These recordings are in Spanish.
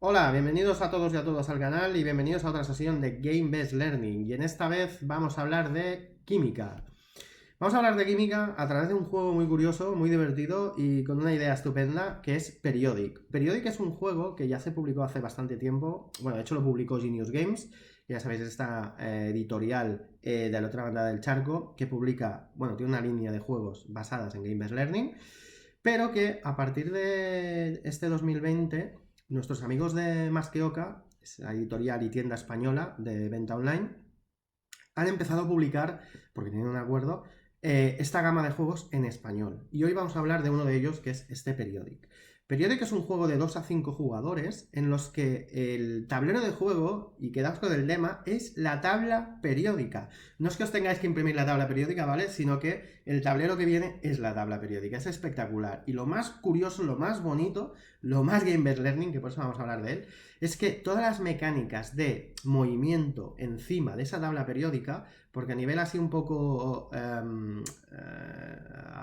Hola, bienvenidos a todos y a todas al canal y bienvenidos a otra sesión de Game Based Learning. Y en esta vez vamos a hablar de química. Vamos a hablar de química a través de un juego muy curioso, muy divertido y con una idea estupenda que es Periodic. Periodic es un juego que ya se publicó hace bastante tiempo. Bueno, de hecho lo publicó Genius Games. Ya sabéis, esta editorial de la otra banda del charco que publica, bueno, tiene una línea de juegos basadas en Game Based Learning, pero que a partir de este 2020 nuestros amigos de Más que Oca, esa editorial y tienda española de venta online, han empezado a publicar, porque tienen un acuerdo, esta gama de juegos en español. Y hoy vamos a hablar de uno de ellos, que es este Periodic. Periodic es un juego de 2 a 5 jugadores en los que el tablero de juego, y quedaos con el lema, es la tabla periódica. No es que os tengáis que imprimir la tabla periódica, ¿vale? Sino que el tablero que viene es la tabla periódica. Es espectacular. Y lo más curioso, lo más bonito, lo más Game Based Learning, que por eso vamos a hablar de él, es que todas las mecánicas de movimiento encima de esa tabla periódica, porque a nivel así un poco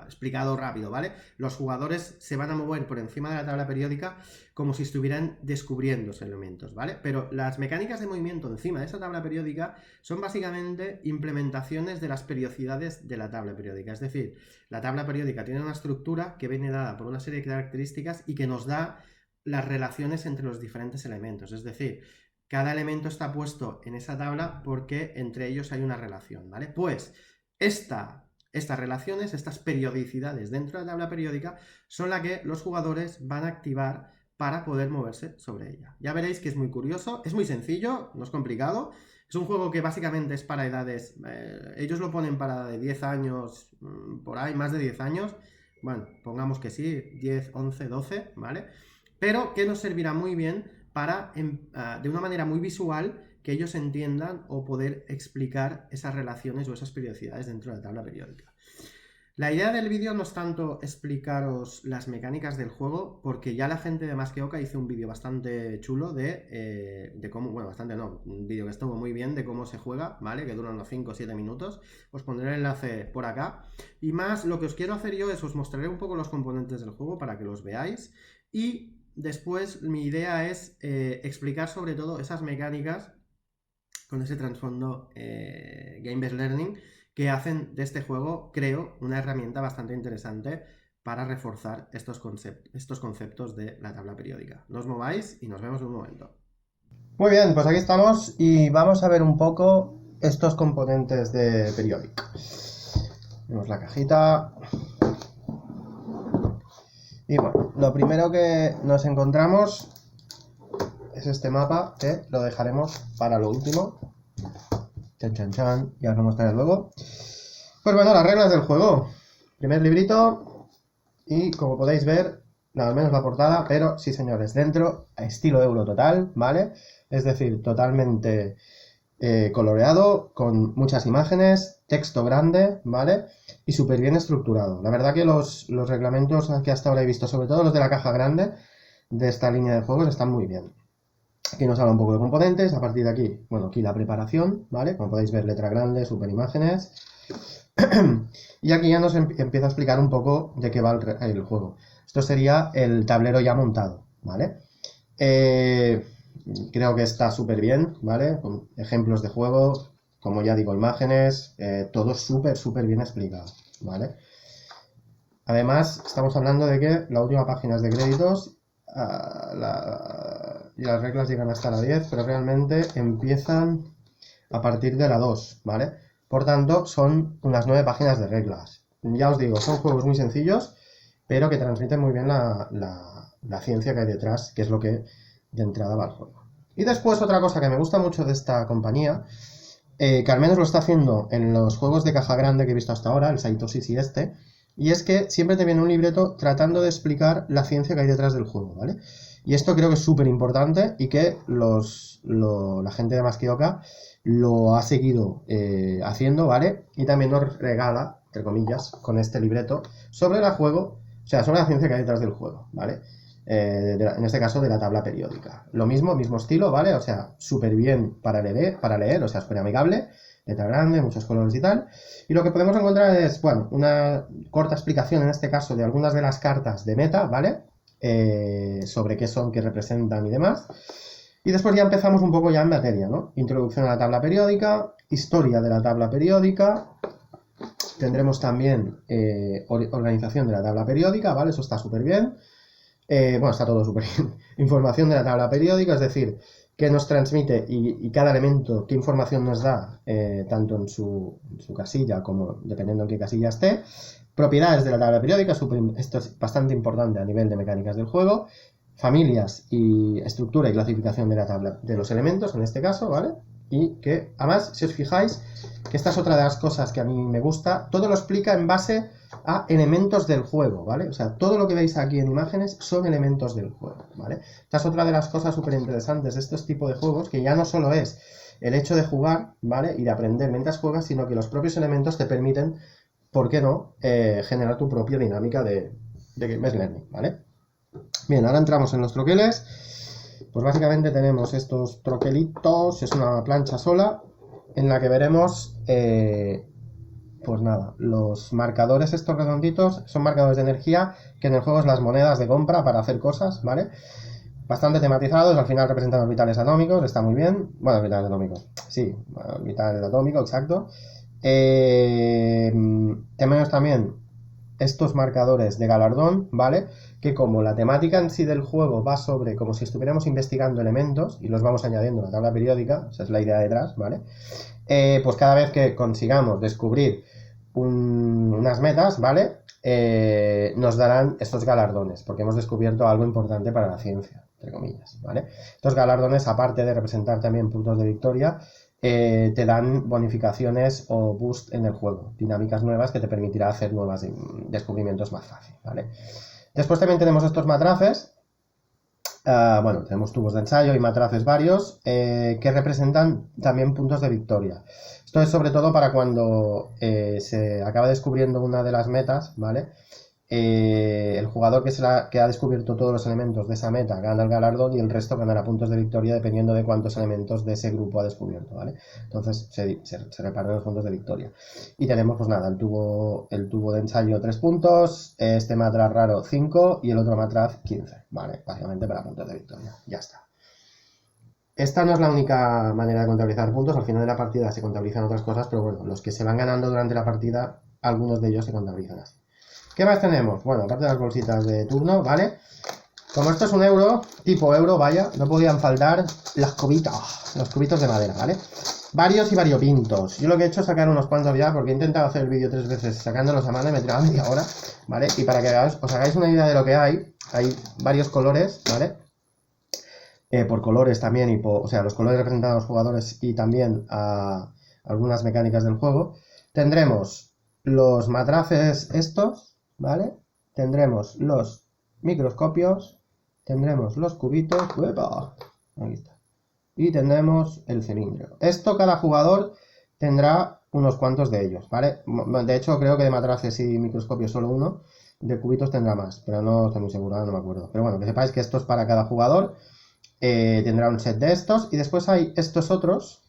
explicado rápido, ¿vale? Los jugadores se van a mover por encima de la tabla periódica como si estuvieran descubriendo los elementos, ¿vale? Pero las mecánicas de movimiento encima de esa tabla periódica son básicamente implementaciones de las periodicidades de la tabla periódica. Es decir, la tabla periódica tiene una estructura que viene dada por una serie de características y que nos da las relaciones entre los diferentes elementos. Es decir, cada elemento está puesto en esa tabla porque entre ellos hay una relación, ¿vale? Pues estas relaciones, estas periodicidades dentro de la tabla periódica son las que los jugadores van a activar para poder moverse sobre ella. Ya veréis que es muy curioso, es muy sencillo, no es complicado. Es un juego que básicamente es para edades, ellos lo ponen para de 10 años, por ahí, más de 10 años. Bueno, pongamos que sí, 10, 11, 12, ¿vale? Pero que nos servirá muy bien para, de una manera muy visual, que ellos entiendan o poder explicar esas relaciones o esas periodicidades dentro de la tabla periódica. La idea del vídeo no es tanto explicaros las mecánicas del juego, porque ya la gente de Más que Oca hizo un vídeo bastante chulo de cómo, bueno, bastante no, un vídeo que estuvo muy bien de cómo se juega, ¿vale? Que dura unos 5 o 7 minutos. Os pondré el enlace por acá. Y más, lo que os quiero hacer yo es os mostraré un poco los componentes del juego para que los veáis. Y después mi idea es explicar sobre todo esas mecánicas con ese trasfondo Game Based Learning que hacen de este juego, creo, una herramienta bastante interesante para reforzar estos conceptos de la tabla periódica. No os mováis y nos vemos en un momento. Muy bien, pues aquí estamos y vamos a ver un poco estos componentes de Periodic. Vemos la cajita. Y bueno, lo primero que nos encontramos es este mapa, que lo dejaremos para lo último. Chan, chan, chan, ya os lo mostraré luego. Pues bueno, las reglas del juego. Primer librito. Y como podéis ver, nada menos la portada, pero sí señores, dentro, a estilo euro total, ¿vale? Es decir, totalmente coloreado, con muchas imágenes, texto grande, ¿vale? Y súper bien estructurado. La verdad que los reglamentos que hasta ahora he visto, sobre todo los de la caja grande, de esta línea de juegos, están muy bien. Aquí nos habla un poco de componentes, a partir de aquí, bueno, aquí la preparación, ¿vale? Como podéis ver, letra grande, super imágenes. Y aquí ya nos empieza a explicar un poco de qué va el juego. Esto sería el tablero ya montado, ¿vale? Creo que está súper bien, ¿vale? Con ejemplos de juego, como ya digo, imágenes, todo súper bien explicado, ¿vale? Además, estamos hablando de que la última página es de créditos y las reglas llegan hasta la 10, pero realmente empiezan a partir de la 2, ¿vale? Por tanto, son unas 9 páginas de reglas. Ya os digo, son juegos muy sencillos, pero que transmiten muy bien la ciencia que hay detrás, que es lo que de entrada va al juego. Y después otra cosa que me gusta mucho de esta compañía, que al menos lo está haciendo en los juegos de caja grande que he visto hasta ahora, el Saitosis y este, y es que siempre te viene un libreto tratando de explicar la ciencia que hay detrás del juego, ¿vale? Y esto creo que es súper importante y que la gente de Maskioka lo ha seguido haciendo, ¿vale? Y también nos regala, entre comillas, con este libreto sobre el juego, o sea, sobre la ciencia que hay detrás del juego, ¿vale? En este caso de la tabla periódica. Lo mismo estilo, ¿vale? O sea, súper bien para leer, o sea, súper amigable, letra grande, muchos colores y tal. Y lo que podemos encontrar es, bueno, una corta explicación en este caso de algunas de las cartas de meta, ¿vale? sobre qué son, qué representan y demás. Y después ya empezamos un poco ya en materia, ¿no? Introducción a la tabla periódica, historia de la tabla periódica. Tendremos también organización de la tabla periódica, ¿vale? Eso está súper bien. Bueno, está todo súper bien. Información de la tabla periódica, es decir, qué nos transmite y cada elemento, qué información nos da, tanto en su casilla como dependiendo en qué casilla esté. Propiedades de la tabla periódica, esto es bastante importante a nivel de mecánicas del juego. Familias y estructura y clasificación de la tabla de los elementos, en este caso, ¿vale? Y que, además, si os fijáis, que esta es otra de las cosas que a mí me gusta, todo lo explica en base a elementos del juego, ¿vale? O sea, todo lo que veis aquí en imágenes son elementos del juego, ¿vale? Esta es otra de las cosas súper interesantes de estos tipos de juegos, que ya no solo es el hecho de jugar, ¿vale? Y de aprender mientras juegas, sino que los propios elementos te permiten, ¿por qué no?, generar tu propia dinámica de Game Learning, ¿vale? Bien, ahora entramos en los troqueles. Pues básicamente tenemos estos troquelitos, es una plancha sola, en la que veremos, pues nada, los marcadores estos redonditos son marcadores de energía, que en el juego es las monedas de compra para hacer cosas, ¿vale? Bastante tematizados, al final representan orbitales atómicos, está muy bien. Bueno, orbitales atómicos, sí, orbital atómico, exacto. Tenemos también estos marcadores de galardón, ¿vale? Que como la temática en sí del juego va sobre como si estuviéramos investigando elementos y los vamos añadiendo en la tabla periódica, esa es la idea detrás, ¿vale? Pues cada vez que consigamos descubrir unas metas, ¿vale? Nos darán estos galardones, porque hemos descubierto algo importante para la ciencia, entre comillas, ¿vale? Estos galardones, aparte de representar también puntos de victoria, te dan bonificaciones o boost en el juego, dinámicas nuevas que te permitirá hacer nuevos descubrimientos más fácil, ¿vale? Después también tenemos estos matraces, bueno, tenemos tubos de ensayo y matraces varios que representan también puntos de victoria. Esto es sobre todo para cuando se acaba descubriendo una de las metas, ¿vale? El jugador que ha descubierto todos los elementos de esa meta gana el galardón y el resto ganará puntos de victoria dependiendo de cuántos elementos de ese grupo ha descubierto, ¿vale? Entonces se reparten los puntos de victoria. Y tenemos, pues nada, el tubo de ensayo 3 puntos, este matraz raro 5 y el otro matraz 15, ¿vale? Básicamente para puntos de victoria, ya está. Esta no es la única manera de contabilizar puntos, al final de la partida se contabilizan otras cosas, pero bueno, los que se van ganando durante la partida, algunos de ellos se contabilizan así. ¿Qué más tenemos? Bueno, aparte de las bolsitas de turno, ¿vale? Como esto es un euro, tipo euro, vaya, no podían faltar las cubitas, los cubitos de madera, ¿vale? Varios y variopintos. Yo lo que he hecho es sacar unos cuantos ya, porque he intentado hacer el vídeo 3 veces sacándolos a mano y me tiraba media hora, ¿vale? Y para que os hagáis una idea de lo que hay varios colores, ¿vale? Por colores también, o sea, los colores representan a los jugadores y también a algunas mecánicas del juego. Tendremos los matraces estos, ¿vale? Tendremos los microscopios, tendremos los cubitos, ¡uepa! Ahí está. Y tendremos el cilindro. Esto cada jugador tendrá unos cuantos de ellos, ¿vale? De hecho, creo que de matraces y microscopios solo uno, de cubitos tendrá más, pero no estoy muy seguro, no me acuerdo. Pero bueno, que sepáis que esto es para cada jugador, tendrá un set de estos, y después hay estos otros,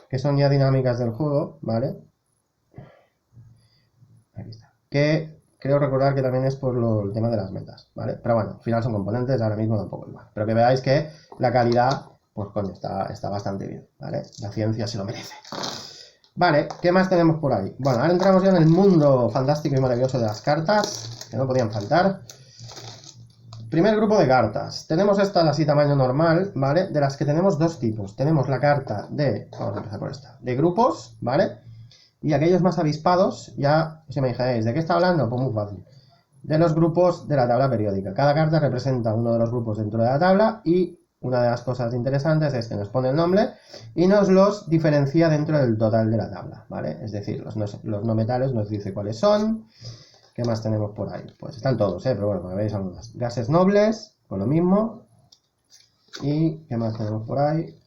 que son ya dinámicas del juego, ¿vale? Aquí está. Que creo recordar que también es por el tema de las metas, ¿vale? Pero bueno, al final son componentes, ahora mismo tampoco igual. Pero que veáis que la calidad, pues coño, está bastante bien, ¿vale? La ciencia se lo merece. Vale, ¿qué más tenemos por ahí? Bueno, ahora entramos ya en el mundo fantástico y maravilloso de las cartas, que no podían faltar. Primer grupo de cartas. Tenemos estas así tamaño normal, ¿vale? De las que tenemos dos tipos. Tenemos la carta vamos a empezar por esta, de grupos, ¿vale? Y aquellos más avispados, ya os imagináis, ¿de qué está hablando? Pues muy fácil. De los grupos de la tabla periódica. Cada carta representa uno de los grupos dentro de la tabla y una de las cosas interesantes es que nos pone el nombre y nos los diferencia dentro del total de la tabla, ¿vale? Es decir, los no metales nos dice cuáles son. ¿Qué más tenemos por ahí? Pues están todos, pero bueno, como veis algunos. Gases nobles, con lo mismo. ¿Y qué más tenemos por ahí?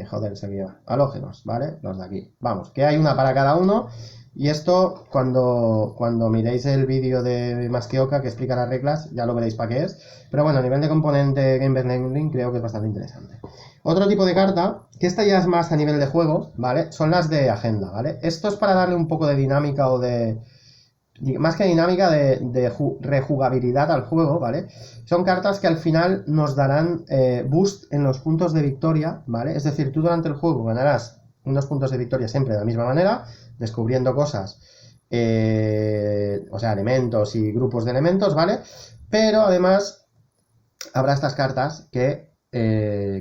Joder, seguía. Halógenos, ¿vale? Los de aquí. Vamos, que hay una para cada uno. Y esto, cuando miréis el vídeo de Masqueoka que explica las reglas, ya lo veréis para qué es. Pero bueno, a nivel de componente Game Learning creo que es bastante interesante. Otro tipo de carta, que esta ya es más a nivel de juego, ¿vale? Son las de agenda, ¿vale? Esto es para darle un poco de dinámica o de más que dinámica de rejugabilidad al juego, ¿vale? Son cartas que al final nos darán boost en los puntos de victoria, ¿vale? Es decir, tú durante el juego ganarás unos puntos de victoria siempre de la misma manera, descubriendo cosas, o sea, elementos y grupos de elementos, ¿vale? Pero además habrá estas cartas que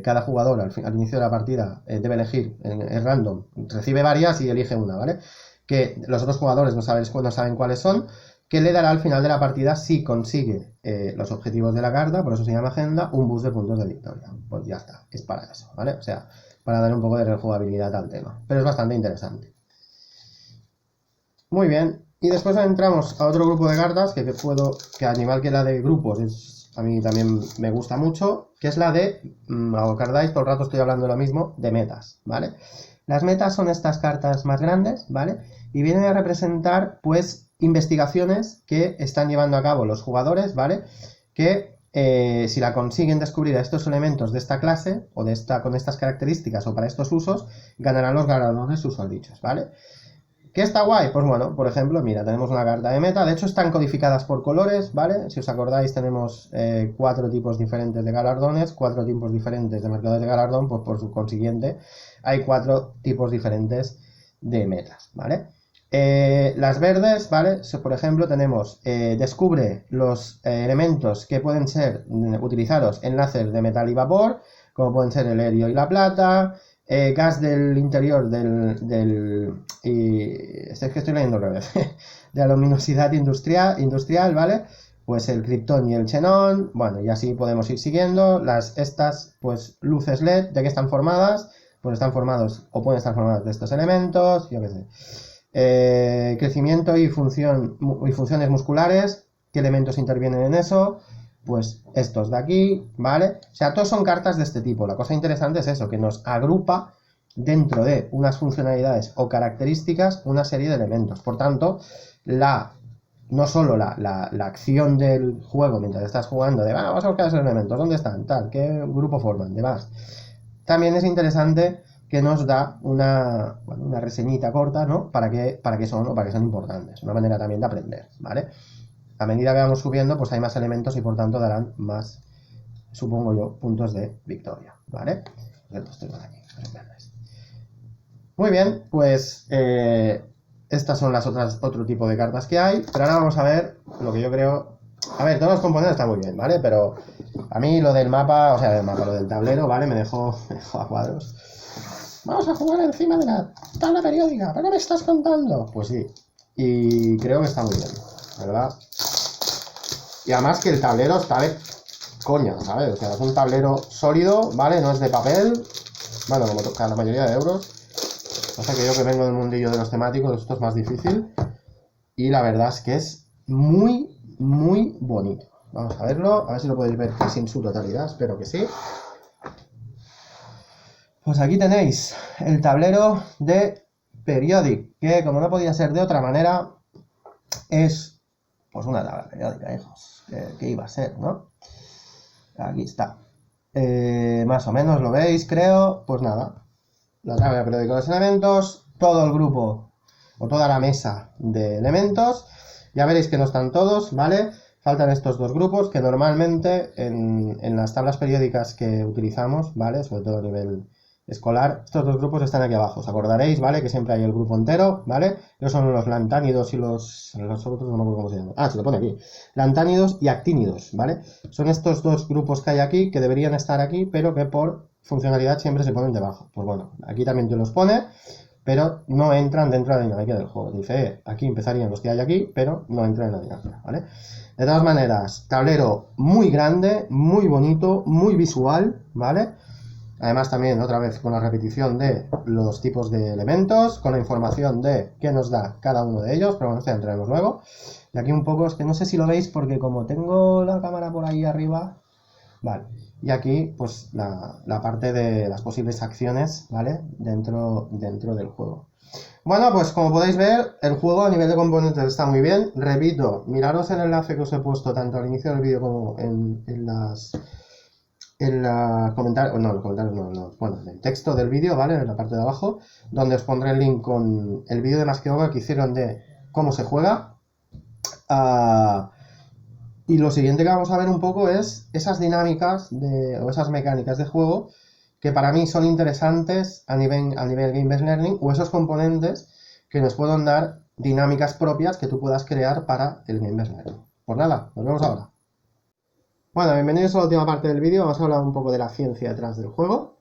cada jugador al inicio de la partida debe elegir, es random, recibe varias y elige una, ¿vale? Que los otros jugadores no saben cuáles son, que le dará al final de la partida, si consigue los objetivos de la carta, por eso se llama agenda, un boost de puntos de victoria. Pues ya está, es para eso, ¿vale? O sea, para dar un poco de rejugabilidad al tema. Pero es bastante interesante. Muy bien, y después entramos a otro grupo de cartas que al igual que la de grupos, a mí también me gusta mucho, que es la de, acordáis, todo el rato estoy hablando de lo mismo, de metas, ¿vale? Las metas son estas cartas más grandes, ¿vale? Y vienen a representar, pues, investigaciones que están llevando a cabo los jugadores, ¿vale? Que si la consiguen descubrir a estos elementos de esta clase, o con estas características, o para estos usos, ganarán los galardones susodichos, ¿vale? ¿Qué está guay? Pues bueno, por ejemplo, mira, tenemos una carta de meta, de hecho están codificadas por colores, ¿vale? Si os acordáis tenemos 4 tipos diferentes de galardones, 4 tipos diferentes de marcadores de galardón, pues por su consiguiente hay 4 tipos diferentes de metas, ¿vale? Las verdes, ¿vale? Por ejemplo, tenemos descubre los elementos que pueden ser utilizados en láser de metal y vapor, como pueden ser el helio y la plata, gas del interior es que estoy leyendo al revés, de la luminosidad industrial, ¿vale? Pues el criptón y el xenón, bueno, y así podemos ir siguiendo. Estas, pues, luces LED, ¿de qué están formadas? Pues están formados, o pueden estar formadas de estos elementos, yo qué sé. Crecimiento y funciones musculares, ¿qué elementos intervienen en eso? Pues estos de aquí, ¿vale? O sea, todos son cartas de este tipo. La cosa interesante es eso, que nos agrupa dentro de unas funcionalidades o características una serie de elementos. Por tanto, no solo la acción del juego mientras estás jugando, de vamos a buscar esos elementos, ¿dónde están? Tal, ¿qué grupo forman? Demás. También es interesante que nos da una reseñita corta, ¿no? Para qué son o para qué son importantes. Una manera también de aprender, ¿vale? A medida que vamos subiendo, pues hay más elementos y por tanto darán más, supongo yo, puntos de victoria, ¿vale? Muy bien, pues estas son las otro tipo de cartas que hay, pero ahora vamos a ver lo que yo creo. A ver, todos los componentes están muy bien, ¿vale? Pero a mí lo del mapa, lo del tablero, ¿vale? Me dejó a cuadros. Vamos a jugar encima de la tabla periódica, ¿pero qué me estás contando? Pues sí, y creo que está muy bien, ¿verdad? Y además que el tablero está de coña, ¿sabes? O sea, es un tablero sólido, ¿vale? No es de papel, bueno, como toca la mayoría de euros. O sea que yo que vengo del mundillo de los temáticos, esto es más difícil. Y la verdad es que es muy, muy bonito. Vamos a verlo, a ver si lo podéis ver casi en su totalidad, espero que sí. Pues aquí tenéis el tablero de Periodic, que como no podía ser de otra manera, es pues una tabla periódica, hijos. ¿Qué iba a ser, no? Aquí está. Más o menos lo veis, creo. Pues nada. La tabla periódica de los elementos. Todo el grupo o toda la mesa de elementos. Ya veréis que no están todos, ¿vale? Faltan estos dos grupos que normalmente en las tablas periódicas que utilizamos, ¿vale? Sobre todo a nivel escolar, estos dos grupos están aquí abajo. Os acordaréis, ¿vale? Que siempre hay el grupo entero, ¿vale? Ellos son los lantánidos y los otros, no me acuerdo cómo se llaman. Ah, se lo pone aquí. Lantánidos y actínidos, ¿vale? Son estos dos grupos que hay aquí, que deberían estar aquí, pero que por funcionalidad siempre se ponen debajo. Pues bueno, aquí también te los pone, pero no entran dentro de la dinámica del juego. Dice, aquí empezarían los que hay aquí, pero no entran en la dinámica, ¿vale? De todas maneras, tablero muy grande, muy bonito, muy visual, ¿vale? Además también otra vez con la repetición de los tipos de elementos, con la información de qué nos da cada uno de ellos, pero bueno, esto ya entraremos luego. Y aquí un poco, es que no sé si lo veis porque como tengo la cámara por ahí arriba, vale. Y aquí pues la parte de las posibles acciones, ¿vale? Dentro del juego. Bueno, pues como podéis ver, el juego a nivel de componentes está muy bien. Repito, miraros el enlace que os he puesto tanto al inicio del vídeo como en el texto del vídeo, ¿vale? En la parte de abajo, donde os pondré el link con el vídeo de Más que Hogar que hicieron de cómo se juega, Y lo siguiente que vamos a ver un poco es esas dinámicas o esas mecánicas de juego que para mí son interesantes a nivel Game-Based Learning, o esos componentes que nos pueden dar dinámicas propias que tú puedas crear para el Game-Based Learning. Pues nada, nos vemos ahora. Bueno, bienvenidos a la última parte del vídeo. Vamos a hablar un poco de la ciencia detrás del juego.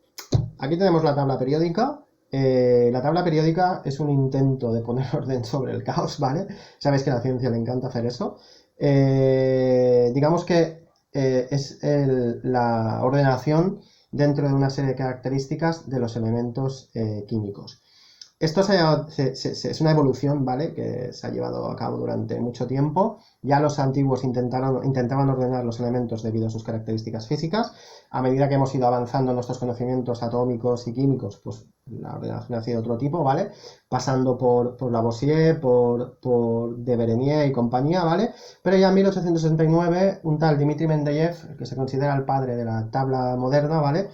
Aquí tenemos la tabla periódica. La tabla periódica es un intento de poner orden sobre el caos, ¿vale? Sabéis que a la ciencia le encanta hacer eso. Digamos que es la ordenación dentro de una serie de características de los elementos químicos. Esto es una evolución, ¿vale?, que se ha llevado a cabo durante mucho tiempo. Ya los antiguos intentaban ordenar los elementos debido a sus características físicas. A medida que hemos ido avanzando en nuestros conocimientos atómicos y químicos, pues la ordenación ha sido otro tipo, ¿vale? Pasando por Lavoisier, por de Berenier y compañía, ¿vale? Pero ya en 1869, un tal Dmitri Mendeleev, que se considera el padre de la tabla moderna, ¿vale?,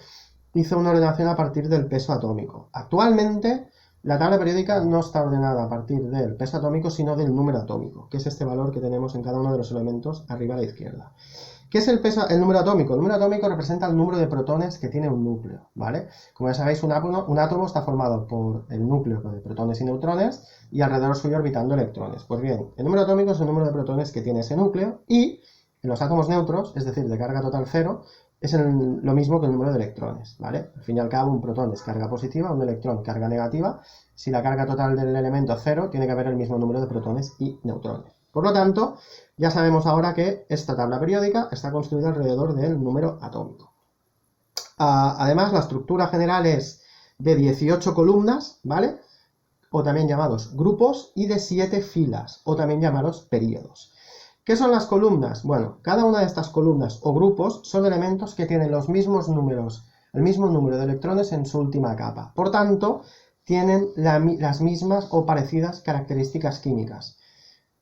hizo una ordenación a partir del peso atómico. Actualmente, la tabla periódica no está ordenada a partir del peso atómico, sino del número atómico, que es este valor que tenemos en cada uno de los elementos arriba a la izquierda. ¿Qué es el número atómico? El número atómico representa el número de protones que tiene un núcleo, ¿vale? Como ya sabéis, un átomo está formado por el núcleo de protones y neutrones y alrededor suyo orbitando electrones. Pues bien, el número atómico es el número de protones que tiene ese núcleo, y en los átomos neutros, es decir, de carga total cero, es lo mismo que el número de electrones, ¿vale? Al fin y al cabo, un protón es carga positiva, un electrón carga negativa. Si la carga total del elemento es cero, tiene que haber el mismo número de protones y neutrones. Por lo tanto, ya sabemos ahora que esta tabla periódica está construida alrededor del número atómico. Además, la estructura general es de 18 columnas, ¿vale?, o también llamados grupos, y de 7 filas, o también llamados períodos. ¿Qué son las columnas? Bueno, cada una de estas columnas o grupos son elementos que tienen los mismos números, el mismo número de electrones en su última capa. Por tanto, tienen las mismas o parecidas características químicas.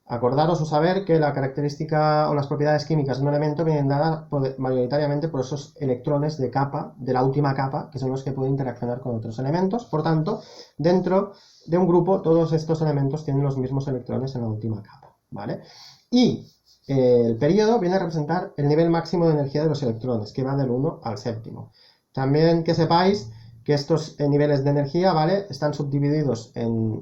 Acordaros o saber que la característica o las propiedades químicas de un elemento vienen dadas mayoritariamente por esos electrones de capa, de la última capa, que son los que pueden interaccionar con otros elementos. Por tanto, dentro de un grupo, todos estos elementos tienen los mismos electrones en la última capa, ¿vale? Y el periodo viene a representar el nivel máximo de energía de los electrones, que va del 1 al séptimo. También que sepáis que estos niveles de energía, ¿vale?, están subdivididos en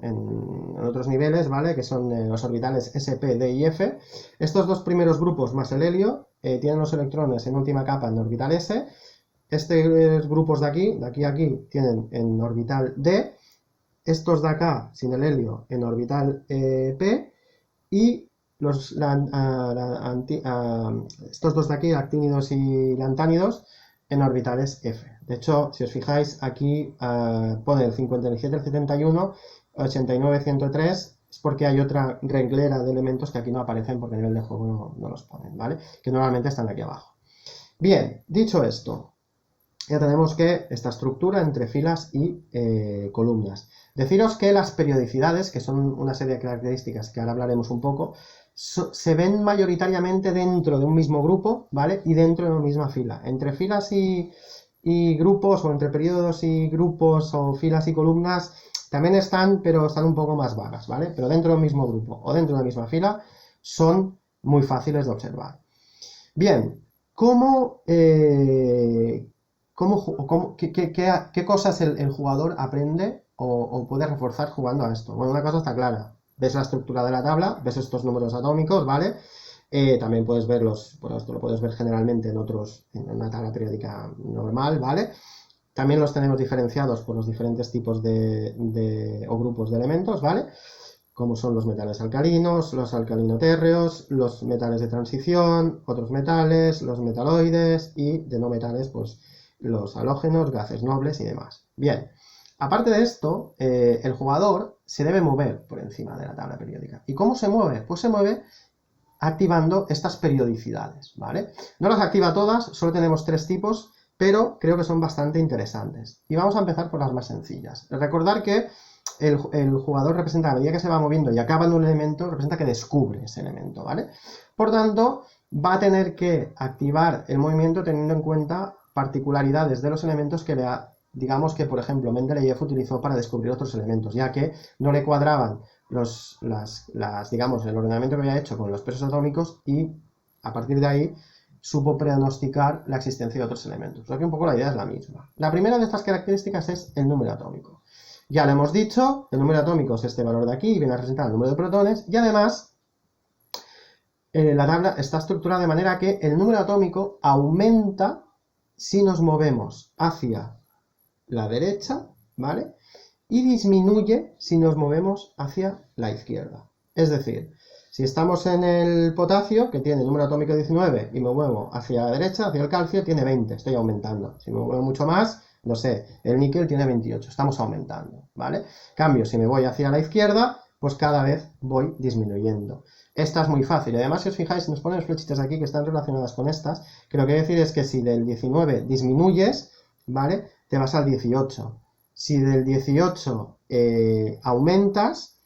otros niveles, ¿vale?, que son los orbitales S, P, D y F. Estos dos primeros grupos más el helio tienen los electrones en última capa en orbital S. Estos grupos de aquí a aquí, tienen en orbital D. Estos de acá, sin el helio, en orbital P. Y estos dos de aquí, actínidos y lantánidos, en orbitales F. De hecho, si os fijáis, aquí pone el 57, el 71, 89, 103, es porque hay otra reglera de elementos que aquí no aparecen porque a nivel de juego no los ponen, ¿vale? Que normalmente están aquí abajo. Bien, dicho esto, ya tenemos que esta estructura entre filas y columnas. Deciros que las periodicidades, que son una serie de características que ahora hablaremos un poco, se ven mayoritariamente dentro de un mismo grupo, ¿vale?, y dentro de una misma fila. Entre filas y grupos, o entre periodos y grupos, o filas y columnas, también están, pero están un poco más vagas, ¿vale? Pero dentro del mismo grupo o dentro de la misma fila son muy fáciles de observar. Bien, ¿qué cosas el jugador aprende o puede reforzar jugando a esto? Bueno, una cosa está clara. Ves la estructura de la tabla, ves estos números atómicos, ¿vale? También puedes verlos, bueno, esto lo puedes ver generalmente en una tabla periódica normal, ¿vale? También los tenemos diferenciados por los diferentes tipos o grupos de elementos, ¿vale?, como son los metales alcalinos, los alcalinotérreos, los metales de transición, otros metales, los metaloides, y de no metales, pues los halógenos, gases nobles y demás. Bien, aparte de esto, el jugador se debe mover por encima de la tabla periódica. ¿Y cómo se mueve? Pues se mueve activando estas periodicidades, ¿vale? No las activa todas, solo tenemos 3 tipos, pero creo que son bastante interesantes. Y vamos a empezar por las más sencillas. Recordar que el jugador representa, a medida que se va moviendo y acaba en un elemento, representa que descubre ese elemento, ¿vale? Por tanto, va a tener que activar el movimiento teniendo en cuenta particularidades de los elementos que digamos que, por ejemplo, Mendeleev utilizó para descubrir otros elementos, ya que no le cuadraban digamos, el ordenamiento que había hecho con los pesos atómicos y a partir de ahí supo pronosticar la existencia de otros elementos. O sea que un poco la idea es la misma. La primera de estas características es el número atómico. Ya lo hemos dicho, el número atómico es este valor de aquí y viene a representar el número de protones y además la tabla está estructurada de manera que el número atómico aumenta si nos movemos hacia la derecha, ¿vale? Y disminuye si nos movemos hacia la izquierda. Es decir, si estamos en el potasio, que tiene el número atómico 19, y me muevo hacia la derecha, hacia el calcio, tiene 20, estoy aumentando. Si me muevo mucho más, no sé, el níquel tiene 28, estamos aumentando, ¿vale? Cambio, si me voy hacia la izquierda, pues cada vez voy disminuyendo. Esta es muy fácil, además si os fijáis, nos ponen flechitas aquí que están relacionadas con estas, que lo que quiere decir es que si del 19 disminuyes, ¿vale? Te vas al 18. Si del 18 aumentas,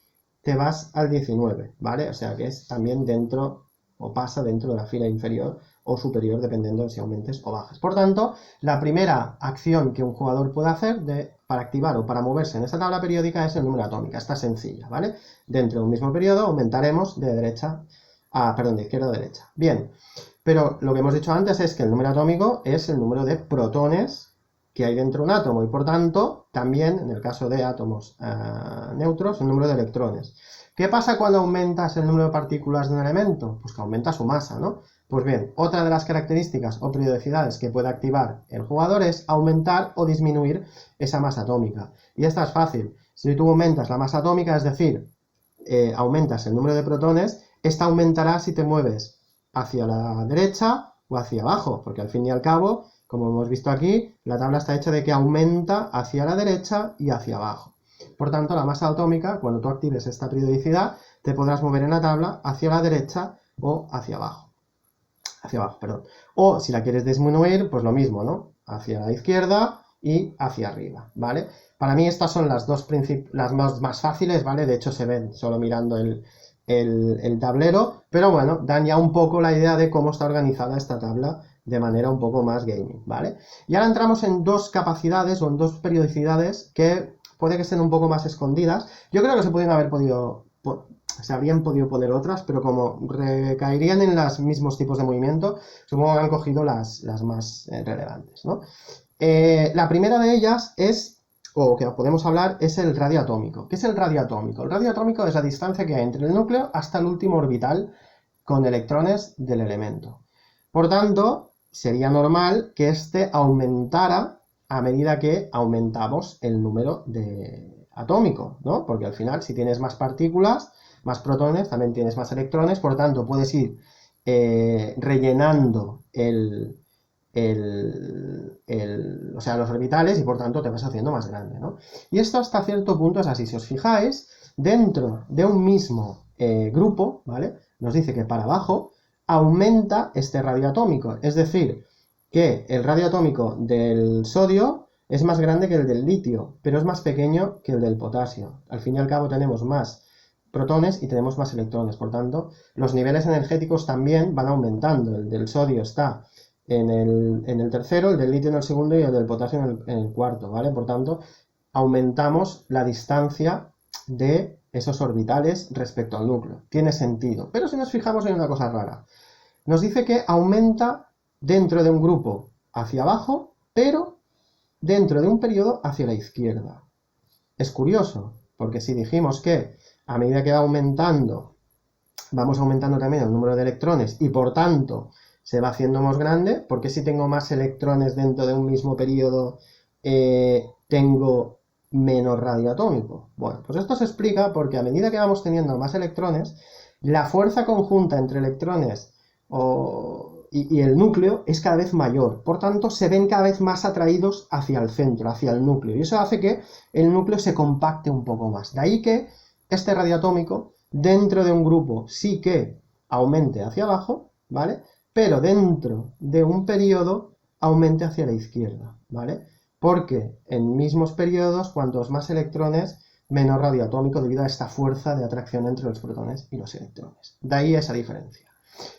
te vas al 19, ¿vale? O sea que es también dentro, o pasa dentro de la fila inferior o superior, dependiendo de si aumentes o bajas. Por tanto, la primera acción que un jugador puede hacer para activar o para moverse en esta tabla periódica es el número atómico. Está sencilla, ¿vale? Dentro de un mismo periodo aumentaremos de izquierda a derecha. Bien, pero lo que hemos dicho antes es que el número atómico es el número de protones que hay dentro de un átomo y por tanto también en el caso de átomos neutros el número de electrones. ¿Qué pasa cuando aumentas el número de partículas de un elemento? Pues que aumenta su masa, ¿no? Pues bien, otra de las características o periodicidades que puede activar el jugador es aumentar o disminuir esa masa atómica. Y esta es fácil. Si tú aumentas la masa atómica, es decir, aumentas el número de protones, esta aumentará si te mueves hacia la derecha o hacia abajo, porque al fin y al cabo, como hemos visto aquí, la tabla está hecha de que aumenta hacia la derecha y hacia abajo. Por tanto, la masa atómica, cuando tú actives esta periodicidad, te podrás mover en la tabla hacia la derecha o hacia abajo. O si la quieres disminuir, pues lo mismo, ¿no? Hacia la izquierda y hacia arriba, ¿vale? Para mí estas son las más fáciles, ¿vale? De hecho se ven solo mirando el tablero, pero bueno, dan ya un poco la idea de cómo está organizada esta tabla de manera un poco más gaming, ¿vale? Y ahora entramos en dos capacidades o en dos periodicidades que puede que estén un poco más escondidas. Yo creo que se habrían podido poner otras, pero como recaerían en los mismos tipos de movimiento, supongo que han cogido las más relevantes, ¿no? La primera de ellas o que podemos hablar, es el radio atómico. ¿Qué es el radio atómico? El radio atómico es la distancia que hay entre el núcleo hasta el último orbital con electrones del elemento. Por tanto, sería normal que este aumentara a medida que aumentamos el número atómico, ¿no? Porque al final, si tienes más partículas, más protones, también tienes más electrones, por tanto, puedes ir rellenando los orbitales y por tanto te vas haciendo más grande, ¿no? Y esto hasta cierto punto es así. Si os fijáis, dentro de un mismo grupo, ¿vale? Nos dice que para abajo aumenta este radio atómico, es decir, que el radio atómico del sodio es más grande que el del litio, pero es más pequeño que el del potasio. Al fin y al cabo tenemos más protones y tenemos más electrones, por tanto, los niveles energéticos también van aumentando. El del sodio está en el tercero, el del litio en el segundo y el del potasio en el cuarto, ¿vale? Por tanto, aumentamos la distancia de esos orbitales respecto al núcleo. Tiene sentido. Pero si nos fijamos en una cosa rara, nos dice que aumenta dentro de un grupo hacia abajo, pero dentro de un periodo hacia la izquierda. Es curioso, porque si dijimos que a medida que vamos aumentando también el número de electrones y por tanto se va haciendo más grande, porque si tengo más electrones dentro de un mismo periodo tengo menos radio atómico? Bueno, pues esto se explica porque a medida que vamos teniendo más electrones, la fuerza conjunta entre electrones y el núcleo es cada vez mayor, por tanto se ven cada vez más atraídos hacia el centro, hacia el núcleo, y eso hace que el núcleo se compacte un poco más. De ahí que este radio atómico dentro de un grupo sí que aumente hacia abajo, ¿vale? Pero dentro de un periodo aumente hacia la izquierda, ¿vale? Porque en mismos periodos, cuantos más electrones, menos radio atómico debido a esta fuerza de atracción entre los protones y los electrones. De ahí esa diferencia.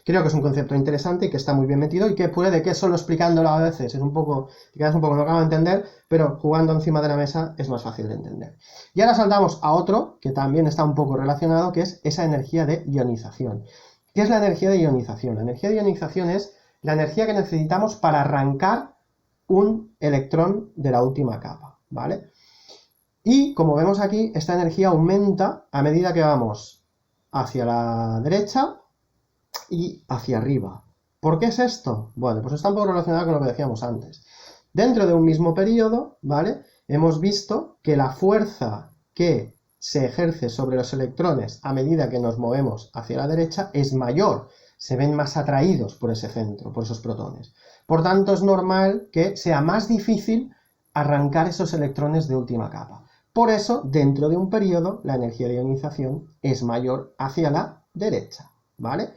Creo que es un concepto interesante y que está muy bien metido y que puede que solo explicándolo a veces es un poco, te quedas un poco no acabo de entender, pero jugando encima de la mesa es más fácil de entender. Y ahora saltamos a otro que también está un poco relacionado, que es esa energía de ionización. ¿Qué es la energía de ionización? La energía de ionización es la energía que necesitamos para arrancar un electrón de la última capa, ¿vale? Y como vemos aquí, esta energía aumenta a medida que vamos hacia la derecha y hacia arriba. ¿Por qué es esto? Bueno, pues está un poco relacionado con lo que decíamos antes. Dentro de un mismo periodo, ¿vale? Hemos visto que la fuerza que se ejerce sobre los electrones a medida que nos movemos hacia la derecha es mayor. Se ven más atraídos por ese centro, por esos protones. Por tanto, es normal que sea más difícil arrancar esos electrones de última capa. Por eso, dentro de un periodo, la energía de ionización es mayor hacia la derecha, ¿vale?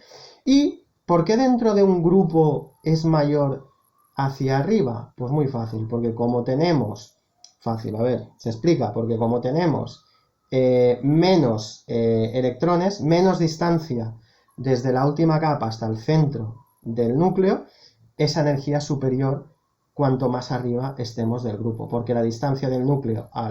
¿Y por qué dentro de un grupo es mayor hacia arriba? Pues muy fácil, porque como tenemos, fácil, a ver, se explica, porque como tenemos menos electrones, menos distancia desde la última capa hasta el centro del núcleo, esa energía es superior cuanto más arriba estemos del grupo, porque la distancia del núcleo a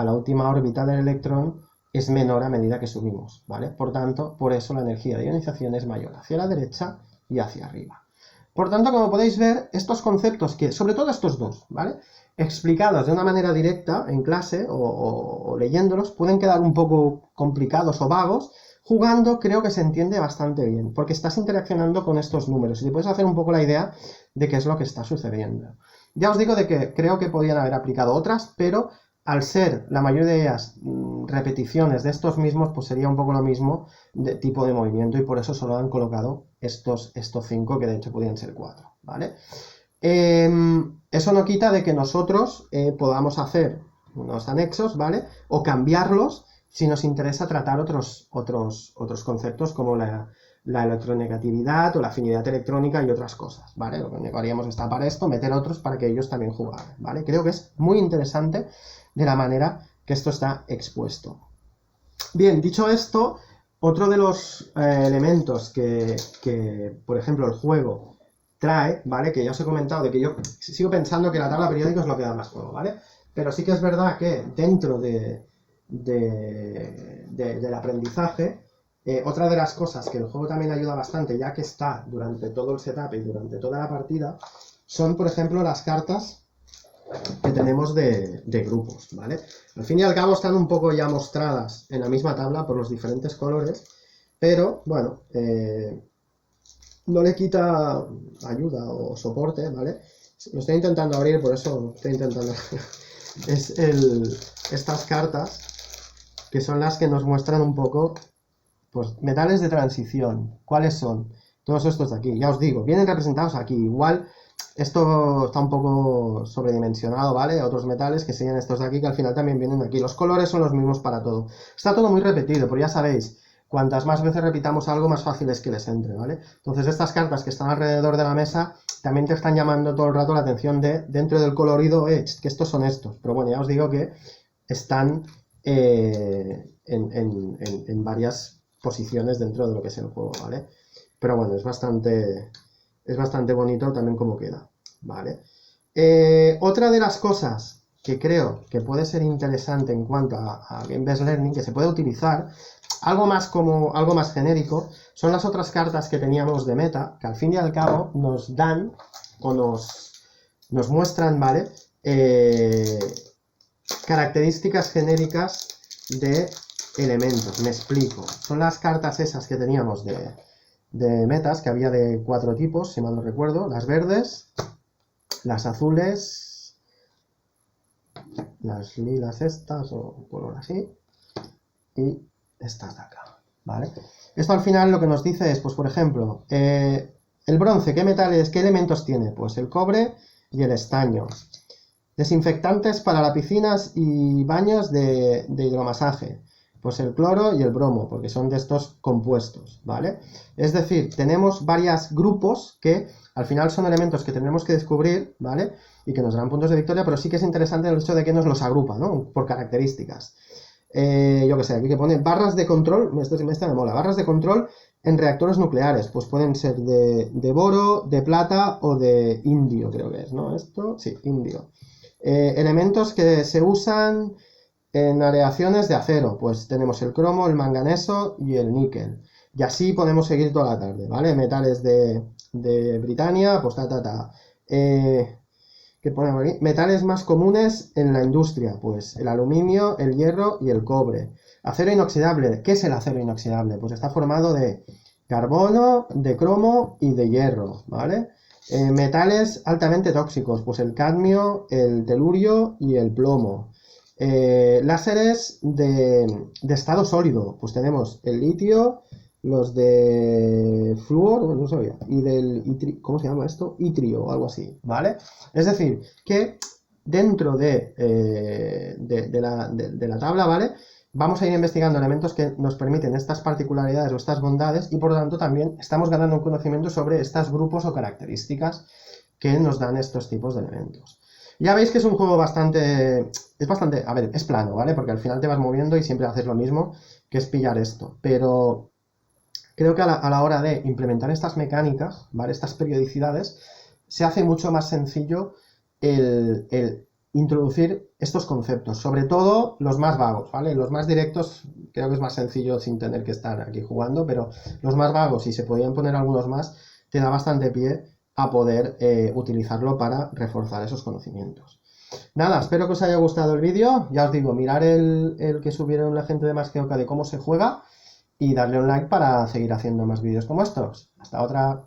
la última órbita del electrón es menor a medida que subimos, ¿vale? Por tanto, por eso la energía de ionización es mayor hacia la derecha y hacia arriba. Por tanto, como podéis ver, estos conceptos que, sobre todo estos dos, ¿vale? Explicados de una manera directa en clase o leyéndolos, pueden quedar un poco complicados o vagos. Jugando creo que se entiende bastante bien, porque estás interaccionando con estos números y te puedes hacer un poco la idea de qué es lo que está sucediendo. Ya os digo de que creo que podían haber aplicado otras, pero al ser la mayoría de ellas repeticiones de estos mismos, pues sería un poco lo mismo de tipo de movimiento y por eso solo han colocado estos 5, que de hecho podrían ser 4, ¿vale? Eso no quita de que nosotros podamos hacer unos anexos, ¿vale? O cambiarlos si nos interesa tratar otros conceptos como la electronegatividad o la afinidad electrónica y otras cosas, ¿vale? Lo único que haríamos es tapar esto, meter otros para que ellos también jugaran, ¿vale? Creo que es muy interesante de la manera que esto está expuesto. Bien, dicho esto, otro de los elementos que, por ejemplo, el juego trae, ¿vale? Que ya os he comentado de que yo sigo pensando que la tabla periódica es lo que da más juego, ¿vale? Pero sí que es verdad que dentro del aprendizaje, otra de las cosas que el juego también ayuda bastante, ya que está durante todo el setup y durante toda la partida, son, por ejemplo, las cartas que tenemos de grupos, ¿vale? Al fin y al cabo están un poco ya mostradas en la misma tabla por los diferentes colores, pero, bueno, no le quita ayuda o soporte, ¿vale? Lo estoy intentando abrir, por eso estoy intentando... estas cartas, que son las que nos muestran un poco, pues, metales de transición. ¿Cuáles son? Todos estos de aquí, ya os digo, vienen representados aquí. Igual esto está un poco sobredimensionado, ¿vale? Otros metales que serían estos de aquí, que al final también vienen de aquí. Los colores son los mismos para todo. Está todo muy repetido, pero ya sabéis, cuantas más veces repitamos algo, más fácil es que les entre, ¿vale? Entonces estas cartas que están alrededor de la mesa también te están llamando todo el rato la atención dentro del colorido, que estos son estos. Pero bueno, ya os digo que están en varias posiciones dentro de lo que es el juego, ¿vale? Pero bueno, es bastante bonito también como queda, ¿vale? Otra de las cosas que creo que puede ser interesante en cuanto a Game Based Learning, que se puede utilizar, algo más genérico, son las otras cartas que teníamos de meta, que al fin y al cabo nos dan o nos muestran, ¿vale? Características genéricas de elementos. Me explico. Son las cartas esas que teníamos de metas, que había de 4 tipos, si mal no recuerdo: las verdes, las azules, las lilas estas, o color así, y estas de acá, ¿vale? Esto al final lo que nos dice es, pues por ejemplo, el bronce, ¿qué metales, qué elementos tiene? Pues el cobre y el estaño. Desinfectantes para las piscinas y baños de hidromasaje, pues el cloro y el bromo, porque son de estos compuestos, ¿vale? Es decir, tenemos varios grupos que al final son elementos que tendremos que descubrir, ¿vale? Y que nos darán puntos de victoria, pero sí que es interesante el hecho de que nos los agrupa, ¿no? Por características. Yo que sé, aquí que pone barras de control, este me mola, barras de control en reactores nucleares, pues pueden ser de boro, de plata o de indio, creo que es, ¿no? Esto, sí, indio. Elementos que se usan en aleaciones de acero, pues tenemos el cromo, el manganeso y el níquel. Y así podemos seguir toda la tarde, ¿vale? Metales de Britania, pues ¿qué ponemos aquí? Metales más comunes en la industria, pues el aluminio, el hierro y el cobre. Acero inoxidable. ¿Qué es el acero inoxidable? Pues está formado de carbono, de cromo y de hierro, ¿vale? Metales altamente tóxicos, pues el cadmio, el telurio y el plomo. Láseres de estado sólido, pues tenemos el litio, los de flúor, no sabía, y del, ¿cómo se llama esto? Itrio o algo así, ¿vale? Es decir, que dentro de la tabla, ¿vale? Vamos a ir investigando elementos que nos permiten estas particularidades o estas bondades y por lo tanto también estamos ganando un conocimiento sobre estos grupos o características que nos dan estos tipos de elementos. Ya veis que es un juego bastante, a ver, es plano, ¿vale? Porque al final te vas moviendo y siempre haces lo mismo, que es pillar esto, pero creo que a la hora de implementar estas mecánicas, ¿vale? Estas periodicidades, se hace mucho más sencillo el introducir estos conceptos, sobre todo los más vagos, ¿vale? Los más directos creo que es más sencillo sin tener que estar aquí jugando, pero los más vagos, si se podían poner algunos más, te da bastante pie a poder utilizarlo para reforzar esos conocimientos. Nada, espero que os haya gustado el vídeo, ya os digo, mirar el que subieron la gente de Más que Oca de cómo se juega y darle un like para seguir haciendo más vídeos como estos. Hasta otra.